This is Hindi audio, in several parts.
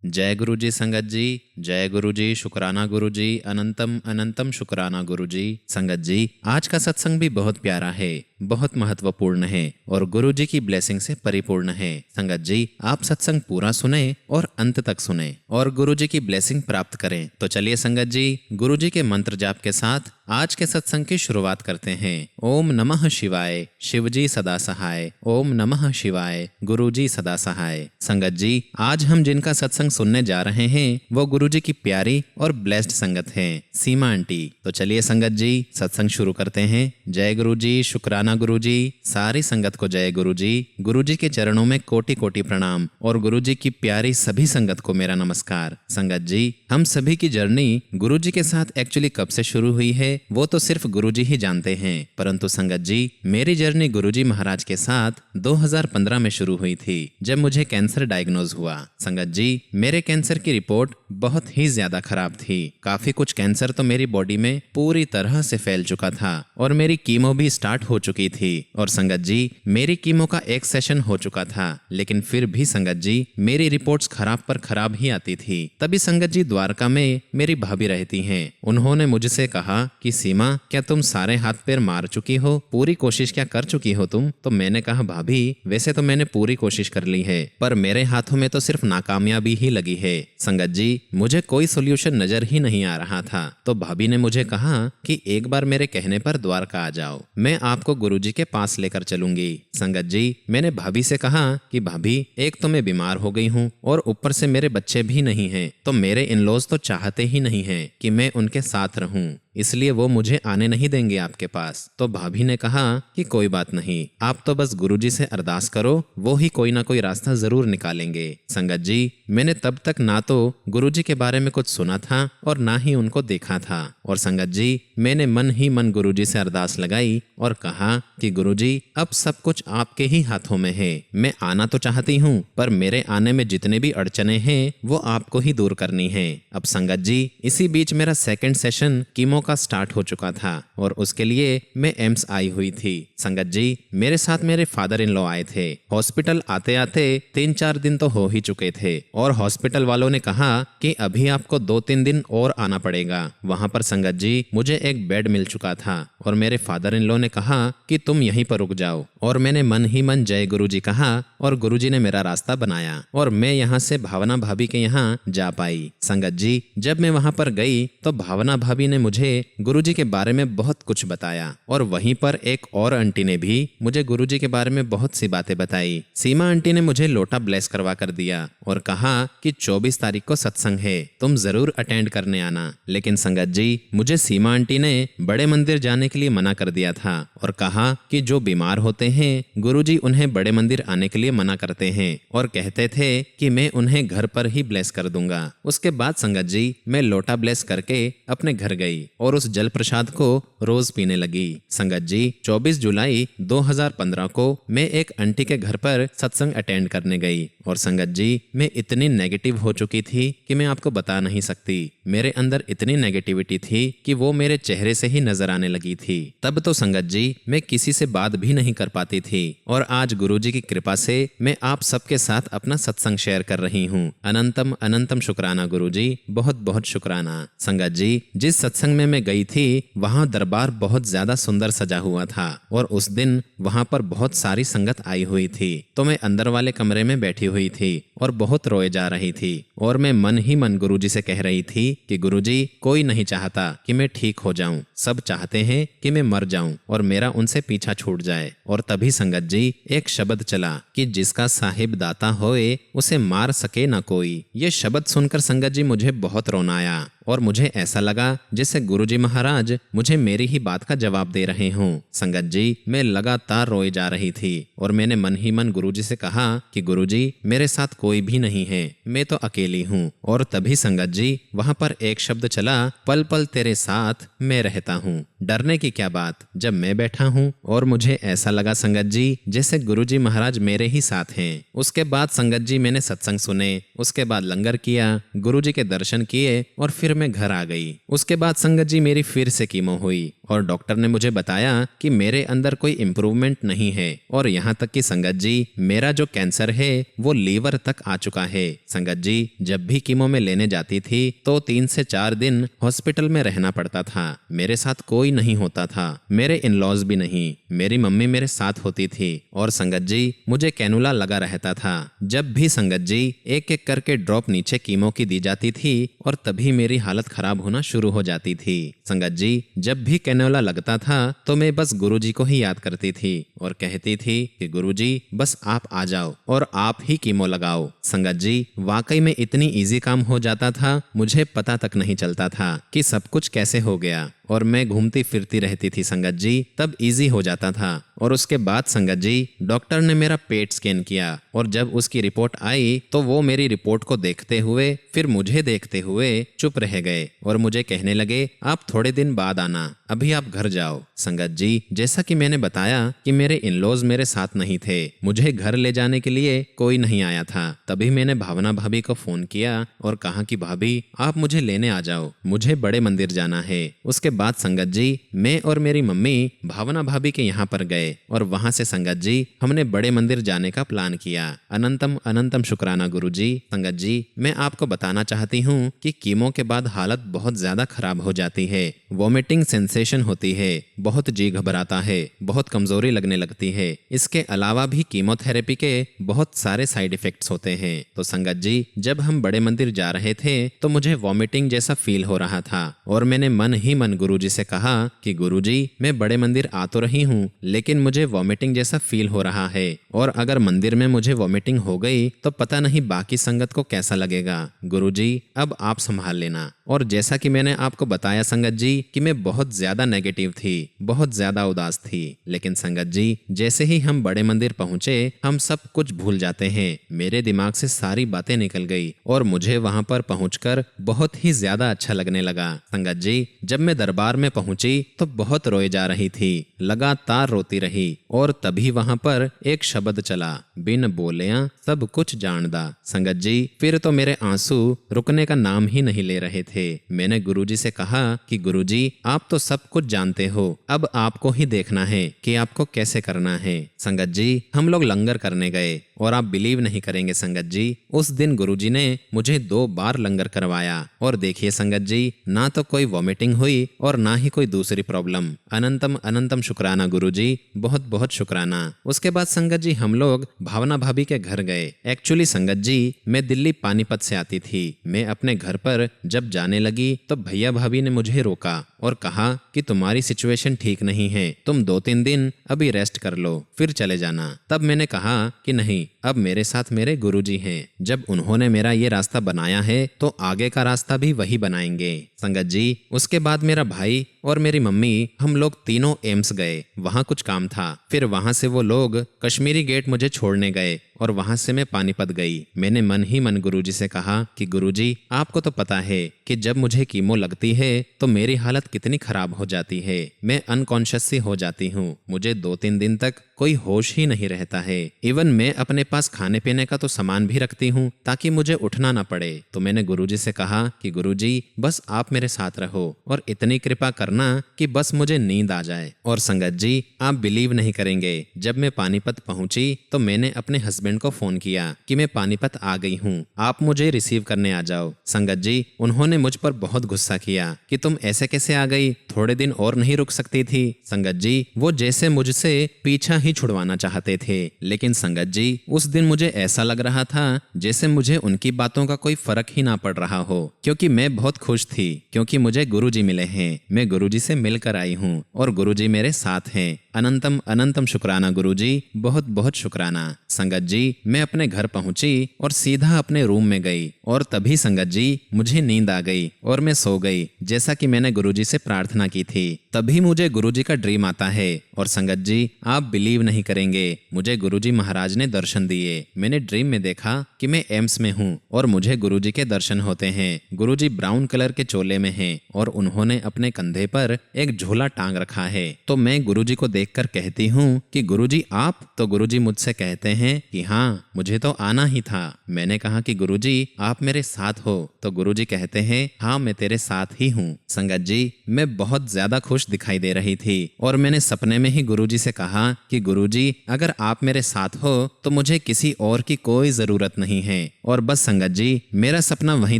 जय गुरु जी संगत जी, जय गुरु जी, शुक्राना गुरु जी, अनंतम अनंतम शुक्राना गुरु जी। संगत जी, आज का सत्संग भी बहुत प्यारा है, बहुत महत्वपूर्ण है और गुरु जी की ब्लेसिंग से परिपूर्ण है। संगत जी, आप सत्संग पूरा सुने और अंत तक सुने और गुरु जी की ब्लेसिंग प्राप्त करें। तो चलिए संगत जी, गुरु जी के मंत्र जाप के साथ आज के सत्संग की शुरुआत करते हैं। ओम नमः शिवाय, शिव जी सदा सहाय। ओम नमः शिवाय, गुरु जी सदा सहाय। संगत जी, आज हम जिनका सत्संग सुनने जा रहे हैं वो गुरु जी की प्यारी और ब्लेस्ड संगत है, सीमा आंटी। तो चलिए संगत जी, सत्संग शुरू करते हैं। जय गुरु जी, शुक्राना गुरु जी, सारी संगत को जय गुरु जी। गुरु जी के चरणों में कोटि कोटि प्रणाम और गुरु जी की प्यारी सभी संगत को मेरा नमस्कार। संगत जी, हम सभी की जर्नी गुरु जी के साथ एक्चुअली कब से शुरू हुई है वो तो सिर्फ गुरु जी ही जानते हैं, परंतु संगत जी, मेरी जर्नी गुरु जी महाराज के साथ 2015 में शुरू हुई थी, जब मुझे कैंसर डायग्नोज हुआ। संगत जी, मेरे कैंसर की रिपोर्ट बहुत ही ज्यादा खराब थी। काफी कुछ कैंसर तो मेरी बॉडी में पूरी तरह से फैल चुका था और मेरी कीमो भी स्टार्ट हो चुकी थी। और संगत जी, मेरी कीमो का एक सेशन हो चुका था, लेकिन फिर भी संगत जी, मेरी रिपोर्ट्स खराब पर खराब ही आती थी। तभी संगत जी, द्वारका में मेरी भाभी रहती हैं। उन्होंने मुझसे कहा कि सीमा, क्या तुम सारे हाथ पैर मार चुकी हो? पूरी कोशिश क्या कर चुकी हो तुम? तो मैंने कहा, भाभी वैसे तो मैंने पूरी कोशिश कर ली है, पर मेरे हाथों में तो सिर्फ नाकामयाबी ही लगी है। संगत जी, मुझे कोई सोल्यूशन नजर ही नहीं आ रहा था। तो भाभी ने मुझे कहा कि एक बार मेरे कहने पर द्वारका आ जाओ, मैं आपको गुरुजी के पास लेकर चलूंगी। संगत जी, मैंने भाभी से कहा कि भाभी, एक तो मैं बीमार हो गई हूँ और ऊपर से मेरे बच्चे भी नहीं हैं, तो मेरे इन-लॉज तो चाहते ही नहीं हैं कि मैं उनके साथ रहूं, इसलिए वो मुझे आने नहीं देंगे आपके पास। तो भाभी ने कहा कि कोई बात नहीं, आप तो बस गुरुजी से अरदास करो, वो ही कोई ना कोई रास्ता जरूर निकालेंगे। संगत जी, मैंने तब तक ना तो गुरुजी के बारे में कुछ सुना था और ना ही उनको देखा था। और संगत जी, मैंने मन ही मन गुरुजी से अरदास लगाई और कहा कि गुरुजी, अब सब कुछ आपके ही हाथों में है। मैं आना तो चाहती हूँ, पर मेरे आने में जितने भी अड़चने हैं वो आपको ही दूर करनी है। अब संगत जी, इसी बीच मेरा सेकंड सेशन कीमो का स्टार्ट हो चुका था और उसके लिए मैं एम्स आई हुई थी। संगत जी, मेरे साथ मेरे फादर इन लॉ आए थे। हॉस्पिटल आते आते 3-4 दिन तो हो ही चुके थे और हॉस्पिटल वालों ने कहा कि अभी आपको 2-3 दिन और आना पड़ेगा। वहां पर संगत जी, मुझे एक बेड मिल चुका था और मेरे फादर इन लॉ ने कहा कि तुम यहीं पर रुक जाओ। और मैंने मन ही मन जय गुरु जी कहा और गुरु जी ने मेरा रास्ता बनाया और मैं यहाँ से भावना भाभी के यहाँ जा पाई। संगत जी, जब मैं वहां पर गई तो भावना भाभी ने मुझे गुरुजी के बारे में बहुत कुछ बताया और वहीं पर एक और आंटी ने भी मुझे गुरुजी के बारे में बहुत सी बातें बताई। सीमा आंटी ने मुझे लोटा ब्लेस करवा कर दिया और कहा कि 24 तारीख को सत्संग है, तुम जरूर अटेंड करने आना। लेकिन संगत जी, मुझे सीमा आंटी ने बड़े मंदिर जाने के लिए मना कर दिया था और कहा कि जो बीमार होते हैं गुरुजी उन्हें बड़े मंदिर आने के लिए मना करते हैं और कहते थे कि मैं उन्हें घर पर ही ब्लेस कर दूंगा। उसके बाद संगत जी, मैं लोटा ब्लेस करके अपने घर गई और उस जल प्रसाद को रोज पीने लगी। संगत जी, 24 जुलाई 2015 को मैं एक आंटी के घर पर सत्संग अटेंड करने गई और संगत जी, मैं इतनी नेगेटिव हो चुकी थी कि मैं आपको बता नहीं सकती। मेरे अंदर इतनी नेगेटिविटी थी कि वो मेरे चेहरे से ही नजर आने लगी थी। तब तो संगत जी, मैं किसी से बात भी नहीं कर पाती थी और आज गुरुजी की कृपा से मैं आप सबके साथ अपना सत्संग शेयर कर रही हूँ। अनंतम अनंतम शुक्राना गुरुजी, बहुत बहुत शुक्राना। संगत जी, जिस सत्संग में मैं गई थी वहां दरबार बहुत ज्यादा सुंदर सजा हुआ था और उस दिन वहां पर बहुत सारी संगत आई हुई थी। तो मैं अंदर वाले कमरे में बैठी हुई थी और बहुत रोए जा रही थी और मैं मन ही मन गुरुजी से कह रही थी कि गुरुजी, कोई नहीं चाहता कि मैं ठीक हो जाऊं, सब चाहते हैं कि मैं मर जाऊं और मेरा उनसे पीछा छूट जाए। और तभी संगत जी, एक शब्द चला कि जिसका साहिब दाता होए उसे मार सके ना कोई। ये शब्द सुनकर संगत जी, मुझे बहुत रोना आया और मुझे ऐसा लगा जैसे गुरुजी महाराज मुझे मेरी ही बात का जवाब दे रहे हों। संगत जी, मैं लगातार रोए जा रही थी और मैंने मन ही मन गुरुजी से कहा कि गुरुजी, मेरे साथ कोई भी नहीं है, मैं तो अकेली हूँ। और तभी संगत जी, वहां पर एक शब्द चला, पल पल तेरे साथ मैं रहता हूँ। डरने की क्या बात, जब मैं बैठा हूँ। और मुझे ऐसा लगा संगत जी, जैसे गुरुजी महाराज मेरे ही साथ हैं। उसके बाद संगत जी, मैंने सत्संग सुने, उसके बाद लंगर किया, गुरुजी के दर्शन किए और फिर मैं घर आ गई। उसके बाद संगत जी, मेरी फिर से कीमो हुई और डॉक्टर ने मुझे बताया कि मेरे अंदर कोई इम्प्रूवमेंट नहीं है और यहाँ तक कि संगत जी मेरा जो कैंसर है वो लीवर तक आ चुका है। संगत जी जब भी कीमो में लेने जाती थी तो 3 से 4 दिन हॉस्पिटल में रहना पड़ता था। मेरे साथ कोई नहीं होता था, मेरे इन-लॉज भी नहीं, मेरी मम्मी मेरे साथ होती थी और संगत जी मुझे कैनुला लगा रहता था। जब भी संगत जी एक एक करके ड्रॉप नीचे कीमो की दी जाती थी और तभी मेरी हालत खराब होना शुरू हो जाती थी। संगत जी जब भी कैनुला लगता था तो मैं बस गुरुजी को ही याद करती थी और कहती थी कि गुरुजी बस आप आ जाओ और आप ही कीमो लगाओ। संगत जी वाकई में इतनी इजी काम हो जाता था, मुझे पता तक नहीं चलता था कि सब कुछ कैसे हो गया और मैं घूमती फिरती रहती थी संगत जी, तब इजी हो जाता था। और उसके बाद संगत जी डॉक्टर ने मेरा पेट स्कैन किया और जब उसकी रिपोर्ट आई तो वो मेरी रिपोर्ट को देखते हुए फिर मुझे देखते हुए चुप रह गए और मुझे कहने लगे आप थोड़े दिन बाद आना, अभी आप घर जाओ। संगत जी जैसा कि मैंने बताया कि मेरे इन-लॉज मेरे साथ नहीं थे, मुझे घर ले जाने के लिए कोई नहीं आया था। तभी मैंने भावना भाभी को फोन किया और कहा कि भाभी आप मुझे लेने आ जाओ, मुझे बड़े मंदिर जाना है। उसके बाद संगत जी मैं और मेरी मम्मी भावना भाभी के यहाँ पर गए और वहां से संगत जी हमने बड़े मंदिर जाने का प्लान किया। अनंतम अनंतम शुक्राना गुरुजी। संगत जी मैं आपको बताना चाहती हूँ कि कीमो के बाद हालत बहुत ज्यादा खराब हो जाती है, वॉमिटिंग सेंसेशन होती है, बहुत जी घबराता है, बहुत कमजोरी लगने लगती है। इसके अलावा भी कीमोथेरेपी के बहुत सारे साइड इफेक्ट्स होते हैं। तो संगत जी जब हम बड़े मंदिर जा रहे थे तो मुझे वॉमिटिंग जैसा फील हो रहा था और मैंने मन ही मन गुरुजी से कहा कि गुरुजी मैं बड़े मंदिर आ तो रही हूँ लेकिन मुझे वॉमिटिंग जैसा फील हो रहा है और अगर मंदिर में मुझे वॉमिटिंग हो गई तो पता नहीं बाकी संगत को कैसा लगेगा। गुरुजी अब आप संभाल लेना। और जैसा कि मैंने आपको बताया संगत जी कि मैं बहुत ज्यादा नेगेटिव थी, बहुत ज्यादा उदास थी, लेकिन संगत जी जैसे ही हम बड़े मंदिर पहुंचे हम सब कुछ भूल जाते हैं। मेरे दिमाग से सारी बातें निकल गई और मुझे वहां पर पहुंचकर बहुत ही ज्यादा अच्छा लगने लगा। संगत जी जब मैं दरबार में पहुंची तो बहुत रोए जा रही थी, लगातार रोती रही और तभी वहां पर एक शब्द चला, बिन बोलिया सब कुछ जानदा। संगत जी फिर तो मेरे आंसू रुकने का नाम ही नहीं ले रहे थे। मैंने गुरुजी से कहा कि गुरुजी आप तो सब कुछ जानते हो, अब आपको ही देखना है कि आपको कैसे करना है। संगत जी हम लोग लंगर करने गए और आप बिलीव नहीं करेंगे संगत जी उस दिन गुरुजी ने मुझे 2 बार लंगर करवाया और देखिए संगत जी ना तो कोई वॉमिटिंग हुई और ना ही कोई दूसरी प्रॉब्लम। अनंतम अनंतम शुक्राना गुरुजी, बहुत बहुत शुक्राना। उसके बाद संगत जी हम लोग भावना भाभी के घर गए। एक्चुअली संगत जी मैं दिल्ली पानीपत से आती थी। मैं अपने घर पर जब जाने लगी तो भैया भाभी ने मुझे रोका और कहा कि तुम्हारी सिचुएशन ठीक नहीं है, तुम 2-3 दिन अभी रेस्ट कर लो फिर चले जाना। तब मैंने कहा कि नहीं, अब मेरे साथ मेरे गुरुजी हैं, जब उन्होंने मेरा ये रास्ता बनाया है तो आगे का रास्ता भी वही बनाएंगे। संगत जी उसके बाद मेरा भाई और मेरी मम्मी हम लोग तीनों एम्स गए, वहाँ कुछ काम था। फिर वहाँ से वो लोग कश्मीरी गेट मुझे छोड़ने गए और वहां से मैं पानीपत गई। मैंने मन ही मन गुरुजी से कहा कि गुरुजी आपको तो पता है कि जब मुझे कीमो लगती है तो मेरी हालत कितनी खराब हो जाती है, मैं अनकॉन्शियस सी हो जाती हूँ, मुझे 2-3 दिन तक कोई होश ही नहीं रहता है। इवन मैं अपने पास खाने पीने का तो सामान भी रखती हूँ ताकि मुझे उठना ना पड़े। तो मैंने गुरुजी से कहा कि गुरुजी बस आप मेरे साथ रहो और इतनी कृपा करना कि बस मुझे नींद आ जाए। और संगत जी आप बिलीव नहीं करेंगे, जब मैं पानीपत पहुंची तो मैंने अपने हस्बैंड को फोन किया कि मैं पानीपत आ गई हूँ, आप मुझे रिसीव करने आ जाओ। संगत जी उन्होंने मुझ पर बहुत गुस्सा किया कि तुम ऐसे कैसे आ गई, थोड़े दिन और नहीं रुक सकती थी। संगत जी वो जैसे मुझसे पीछा ही छुड़वाना चाहते थे। लेकिन संगत जी उस दिन मुझे ऐसा लग रहा था जैसे मुझे उनकी बातों का कोई फर्क ही ना पड़ रहा हो, क्योंकि मैं बहुत खुश थी क्योंकि मुझे गुरुजी मिले हैं, मैं गुरुजी से मिलकर आई हूँ और गुरुजी मेरे साथ हैं। अनंतम अनंतम शुक्राना गुरुजी, बहुत बहुत शुक्राना। संगत जी मैं अपने घर पहुंची और सीधा अपने रूम में गई और तभी संगत जी मुझे नींद आ गई और मैं सो गई जैसा कि मैंने गुरुजी से प्रार्थना की थी। तभी मुझे गुरुजी का ड्रीम आता है और संगत जी आप बिलीव नहीं करेंगे, मुझे गुरुजी महाराज ने दर्शन दिए। मैंने ड्रीम में देखा कि मैं एम्स में हूँ और मुझे गुरुजी के दर्शन होते हैं। गुरुजी ब्राउन कलर के चोले में हैं और उन्होंने अपने कंधे पर एक झोला टांग रखा है। तो मैं गुरुजी को देखकर कहती हूँ कि गुरुजी आप, तो गुरुजी मुझसे कहते हैं कि हाँ मुझे तो आना ही था। मैंने कहा कि गुरुजी आप मेरे साथ हो, तो गुरुजी कहते हैं हाँ मैं तेरे साथ ही हूँ। संगत जी, मैं बहुत ज्यादा खुश दिखाई दे रही थी और मैंने सपने में ही गुरुजी से कहा कि गुरुजी अगर आप मेरे साथ हो तो मुझे किसी और की कोई जरूरत नहीं है। और बस संगत जी, मेरा सपना वहीं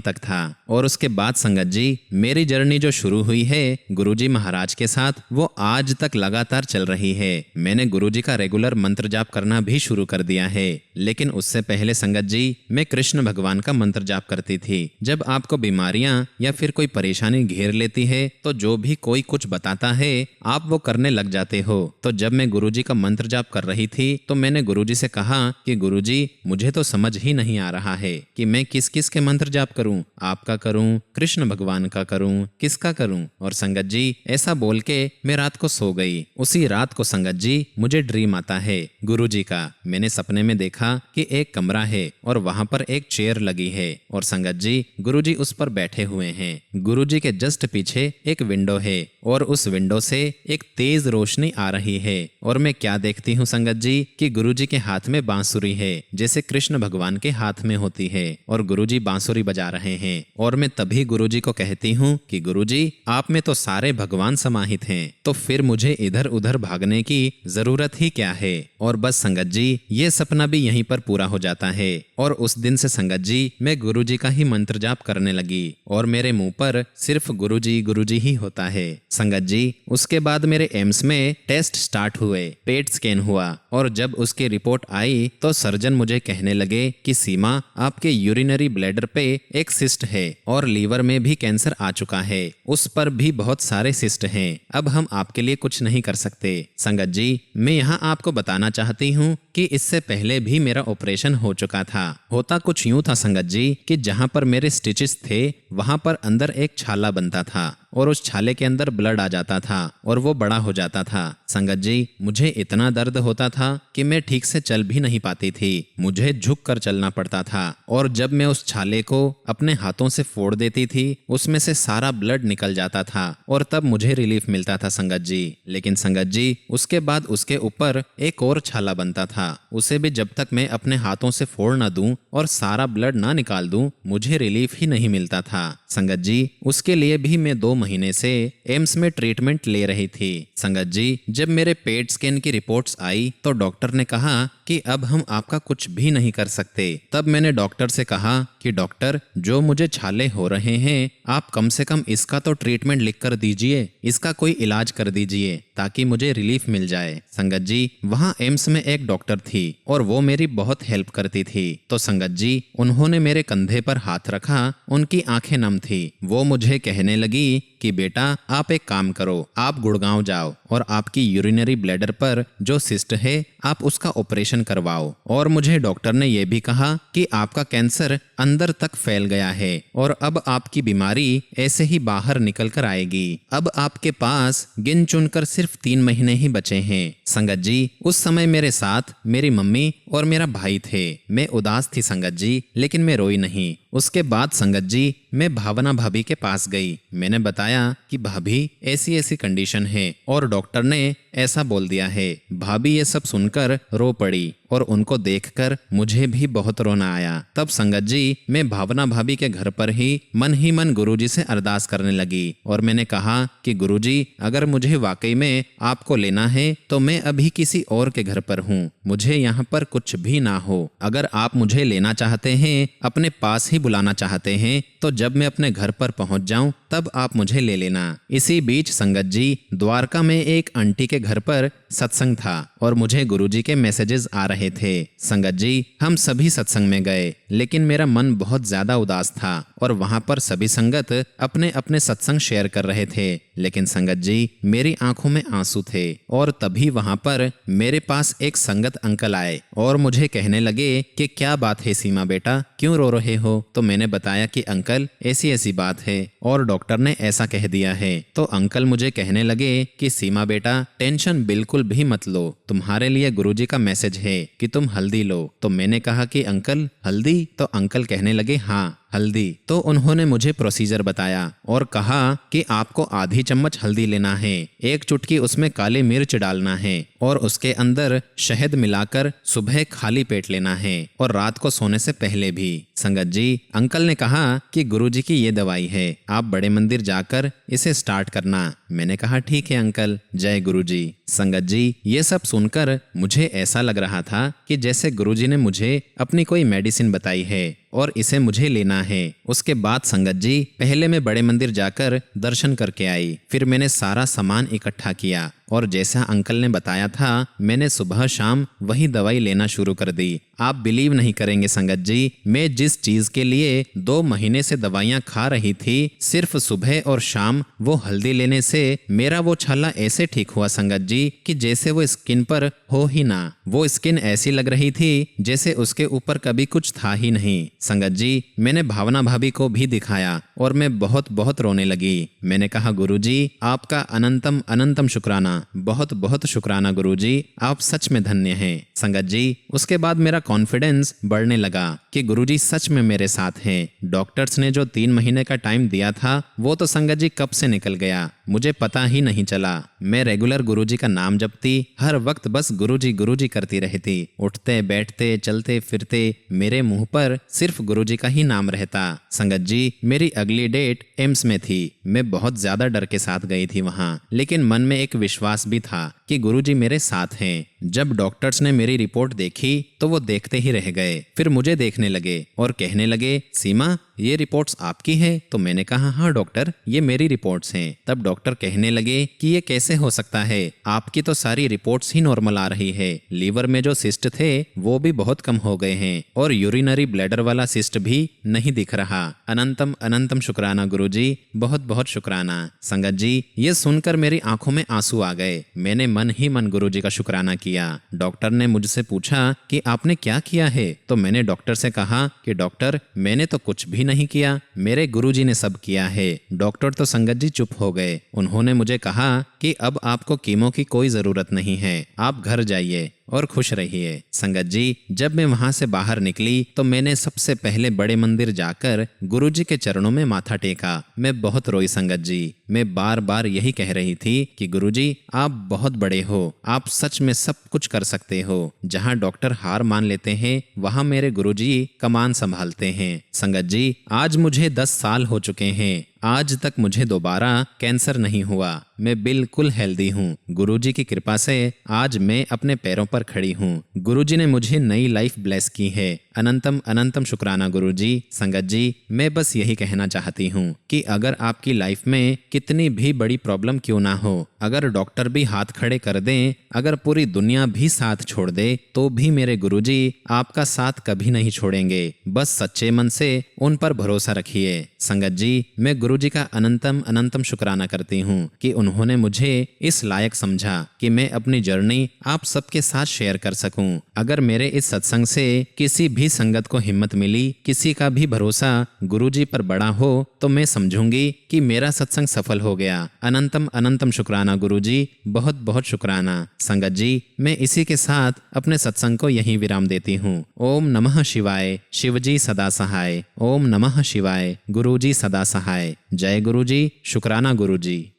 तक था। और उसके बाद संगत जी, मेरी जर्नी जो शुरू हुई है गुरुजी महाराज के साथ, वो आज तक लगातार चल रही है। मैंने गुरुजी का रेगुलर मंत्र जाप करना भी शुरू कर दिया है। लेकिन उससे पहले संगत जी, मैं कृष्ण भगवान का मंत्र जाप करती थी। जब आपको बीमारियां या फिर कोई परेशानी घेर लेती है तो जो भी कोई कुछ बताता है आप वो करने लग जाते हो। तो जब मैं गुरुजी का मंत्र जाप कर रही थी तो मैंने गुरुजी से कहा कि गुरुजी मुझे तो समझ ही नहीं आ रहा है कि मैं किस किस के मंत्र जाप करूं, आपका करूं, कृष्ण भगवान का करूं, किसका करूं। और संगत जी, ऐसा बोल के मैं रात को सो गई। उसी रात को संगत जी मुझे ड्रीम आता है गुरुजी का। मैंने सपने में देखा कि एक कमरा है और वहां पर एक चेयर लगी है और संगत जी गुरुजी उस पर बैठे हुए हैं। गुरुजी के जस्ट पीछे एक विंडो है और उस विंडो से एक तेज रोशनी आ रही है। और मैं क्या देखती हूँ संगत जी कि गुरुजी के हाथ में बांसुरी है, जैसे कृष्ण भगवान के हाथ में होती है, और गुरुजी बांसुरी बजा रहे हैं। और मैं तभी गुरुजी को कहती हूँ कि गुरुजी आप में तो सारे भगवान समाहित हैं, तो फिर मुझे इधर उधर भागने की जरूरत ही क्या है। और बस संगत जी, ये सपना भी यहीं पर पूरा हो जाता है। और उस दिन से संगत जी मैं गुरुजी का ही मंत्र जाप करने लगी और मेरे मुंह पर सिर्फ गुरुजी ही होता है। संगत जी, उसके बाद मेरे एम्स में टेस्ट स्टार्ट हुए, पेट स्कैन हुआ और जब उसकी रिपोर्ट आई तो सर्जन मुझे कहने लगे कि सीमा, आपके यूरिनरी ब्लैडर पे एक सिस्ट है और लीवर में भी कैंसर आ चुका है, उस पर भी बहुत सारे सिस्ट हैं, अब हम आपके लिए कुछ नहीं कर सकते। संगत जी, मैं यहाँ आपको बताना चाहती हूँ कि इससे पहले भी मेरा ऑपरेशन हो चुका था। होता कुछ यूं था संगत जी कि जहाँ पर मेरे स्टिचेस थे वहां पर अंदर एक छाला बनता था और उस छाले के अंदर ब्लड आ जाता था और वो बड़ा हो जाता था। संगत जी, मुझे इतना दर्द होता था कि मैं ठीक से चल भी नहीं पाती थी, मुझे झुक कर चलना पड़ता था। और जब मैं उस छाले को अपने हाथों से फोड़ देती थी उसमें से सारा ब्लड निकल जाता था और तब मुझे रिलीफ मिलता था संगत जी। लेकिन संगत जी, उसके बाद उसके ऊपर एक और छाला बनता था, उसे भी जब तक मैं अपने हाथों से फोड़ ना दूं और सारा ब्लड ना निकाल दूं मुझे रिलीफ ही नहीं मिलता था। संगत जी, उसके लिए भी मैं 2 महीने से एम्स में ट्रीटमेंट ले रही थी। संगत जी, जब मेरे पेट स्कैन की रिपोर्ट्स आई तो डॉक्टर ने कहा कि अब हम आपका कुछ भी नहीं कर सकते। तब मैंने डॉक्टर से कहा कि डॉक्टर, जो मुझे छाले हो रहे हैं आप कम से कम इसका तो ट्रीटमेंट लिख कर दीजिए, इसका कोई इलाज कर दीजिए ताकि मुझे रिलीफ मिल जाए। संगत जी, वहाँ एम्स में एक डॉक्टर थी और वो मेरी बहुत हेल्प करती थी। तो संगत जी, उन्होंने मेरे कंधे पर हाथ रखा, उनकी आंखें नम थी। वो मुझे कहने लगी कि बेटा आप एक काम करो, आप गुड़गांव जाओ और आपकी यूरिनरी ब्लैडर पर जो सिस्ट है आप उसका ऑपरेशन करवाओ। और मुझे डॉक्टर ने यह भी कहा कि आपका कैंसर अंदर तक फैल गया है और अब आपकी बीमारी ऐसे ही बाहर निकल कर आएगी। अब आपके पास गिन चुनकर सिर्फ 3 महीने ही बचे हैं। संगत जी, उस समय मेरे साथ मेरी मम्मी और मेरा भाई थे। मैं उदास थी संगत जी, लेकिन मैं रोई नहीं। उसके बाद संगत जी, मैं भावना भाभी के पास गई। मैंने बताया कि भाभी ऐसी ऐसी कंडीशन है और डॉक्टर ने ऐसा बोल दिया है। भाभी ये सब सुनकर रो पड़ी और उनको देखकर मुझे भी बहुत रोना आया। तब संगत जी, मैं भावना भाभी के घर पर ही मन गुरुजी से अरदास करने लगी और मैंने कहा कि गुरुजी, अगर मुझे वाकई में आपको लेना है तो मैं अभी किसी और के घर पर हूँ, मुझे यहाँ पर कुछ भी ना हो। अगर आप मुझे लेना चाहते हैं, अपने पास ही बुलाना चाहते हैं, तो जब मैं अपने घर पर पहुंच जाऊं तब आप मुझे ले लेना। इसी बीच संगत जी, द्वारका में एक आंटी के घर पर सत्संग था और मुझे गुरुजी के मैसेजेस आ रहे थे। संगत जी, हम सभी सत्संग में गए, लेकिन मेरा मन बहुत ज्यादा उदास था और वहां पर सभी संगत अपने अपने सत्संग शेयर कर रहे थे। लेकिन संगत जी, मेरी आंखों में आंसू थे और तभी वहां पर मेरे पास एक संगत अंकल आए और मुझे कहने लगे कि क्या बात है सीमा बेटा, क्यों रो रहे हो। तो मैंने बताया कि अंकल ऐसी ऐसी बात है और डॉक्टर ने ऐसा कह दिया है। तो अंकल मुझे कहने लगे कि सीमा बेटा, टेंशन बिल्कुल भी मत लो, तुम्हारे लिए गुरुजी का मैसेज है कि तुम हल्दी लो। तो मैंने कहा कि अंकल हल्दी? तो अंकल कहने लगे हाँ, हल्दी। तो उन्होंने मुझे प्रोसीजर बताया और कहा कि आपको आधी चम्मच हल्दी लेना है, 1 चुटकी उसमें काली मिर्च डालना है और उसके अंदर शहद मिलाकर सुबह खाली पेट लेना है और रात को सोने से पहले भी। संगत जी, अंकल ने कहा कि गुरुजी की ये दवाई है, आप बड़े मंदिर जाकर इसे स्टार्ट करना। मैंने कहा ठीक है अंकल, जय गुरुजी। संगत जी, ये सब सुनकर मुझे ऐसा लग रहा था कि जैसे गुरुजी ने मुझे अपनी कोई मेडिसिन बताई है और इसे मुझे लेना है। उसके बाद संगत जी, पहले मैं बड़े मंदिर जाकर दर्शन करके आई, फिर मैंने सारा सामान इकट्ठा किया और जैसा अंकल ने बताया था मैंने सुबह शाम वही दवाई लेना शुरू कर दी। आप बिलीव नहीं करेंगे संगत जी, मैं जिस चीज के लिए 2 महीने से दवाइयां खा रही थी, सिर्फ सुबह और शाम वो हल्दी लेने से मेरा वो छाला ऐसे ठीक हुआ संगत जी कि जैसे वो स्किन पर हो ही ना। वो स्किन ऐसी लग रही थी जैसे उसके ऊपर कभी कुछ था ही नहीं। संगत जी, मैंने भावना भाभी को भी दिखाया और मैं बहुत बहुत रोने लगी। मैंने कहा गुरुजी, आपका अनंतम अनंतम शुक्राना, बहुत बहुत शुक्राना गुरुजी, आप सच में धन्य हैं। संगत जी, उसके बाद मेरा कॉन्फिडेंस बढ़ने लगा कि गुरुजी सच में मेरे साथ हैं। डॉक्टर्स ने जो 3 महीने का टाइम दिया था वो तो संगत जी कब से निकल गया, मुझे पता ही नहीं चला। मैं रेगुलर गुरुजी का नाम जपती, हर वक्त बस गुरुजी गुरुजी करती रहती। उठते बैठते चलते फिरते मेरे मुंह पर सिर्फ गुरुजी का ही नाम रहता। संगत जी, मेरी अगली डेट एम्स में थी। मैं बहुत ज्यादा डर के साथ गई थी वहां, लेकिन मन में एक विश्वास भी था कि गुरुजी मेरे साथ हैं। जब डॉक्टर्स ने मेरी रिपोर्ट देखी तो वो देखते ही रह गए, फिर मुझे देखने लगे और कहने लगे, सीमा ये रिपोर्ट्स आपकी हैं? तो मैंने कहा हाँ डॉक्टर, ये मेरी रिपोर्ट्स हैं। तब डॉक्टर कहने लगे कि ये कैसे हो सकता है, आपकी तो सारी रिपोर्ट्स ही नॉर्मल आ रही है, लीवर में जो सिस्ट थे वो भी बहुत कम हो गए हैं और यूरिनरी ब्लैडर वाला सिस्ट भी नहीं दिख रहा। अनंतम अनंतम शुक्राना गुरुजी, बहुत बहुत शुक्राना। संगत जी, ये सुनकर मेरी आंखों में आंसू आ गए। मैंने मन ही मन गुरुजी का शुक्राना किया। डॉक्टर ने मुझसे पूछा कि आपने क्या किया है? तो मैंने डॉक्टर से कहा कि डॉक्टर, मैंने तो कुछ भी नहीं किया, मेरे गुरुजी ने सब किया है। डॉक्टर तो संगत जी चुप हो गए। उन्होंने मुझे कहा कि अब आपको कीमो की कोई जरूरत नहीं है, आप घर जाइए और खुश रहिए। संगत जी, जब मैं वहां से बाहर निकली तो मैंने सबसे पहले बड़े मंदिर जाकर गुरुजी के चरणों में माथा टेका। मैं बहुत रोई संगत जी। मैं बार बार यही कह रही थी कि गुरुजी आप बहुत बड़े हो, आप सच में सब कुछ कर सकते हो। जहां डॉक्टर हार मान लेते हैं वहां मेरे गुरुजी कमान संभालते हैं। संगत जी, आज मुझे 10 साल हो चुके हैं, आज तक मुझे दोबारा कैंसर नहीं हुआ। मैं बिल्कुल हेल्दी हूँ। गुरुजी की कृपा से आज मैं अपने पैरों पर खड़ी हूँ। गुरुजी ने मुझे नई लाइफ ब्लेस की है। अनंतम अनंतम शुक्राना गुरुजी। संगत जी, मैं बस यही कहना चाहती हूँ कि अगर आपकी लाइफ में कितनी भी बड़ी प्रॉब्लम क्यों ना हो, अगर डॉक्टर भी हाथ खड़े कर दें, अगर पूरी दुनिया भी साथ छोड़ दे, तो भी मेरे गुरुजी आपका साथ कभी नहीं छोड़ेंगे। बस सच्चे मन से उन पर भरोसा रखिए। संगत जी, मैं गुरुजी का अनंतम अनंतम शुक्राना करती हूँ कि उन्होंने मुझे इस लायक समझा कि मैं अपनी जर्नी आप सबके साथ शेयर कर सकूं। अगर मेरे इस सत्संग से किसी भी संगत को हिम्मत मिली, किसी का भी भरोसा गुरुजी पर बड़ा हो, तो मैं समझूंगी कि मेरा सत्संग सफल हो गया। अनंतम अनंतम शुक्राना गुरुजी, बहुत बहुत शुक्राना। संगत जी, मैं इसी के साथ अपने सत्संग को यहीं विराम देती हूँ। ओम नमः शिवाय। शिवजी सदा सहाय। ओम नमः शिवाय। गुरुजी सदा सहाय। जय गुरुजी। शुक्राना गुरुजी।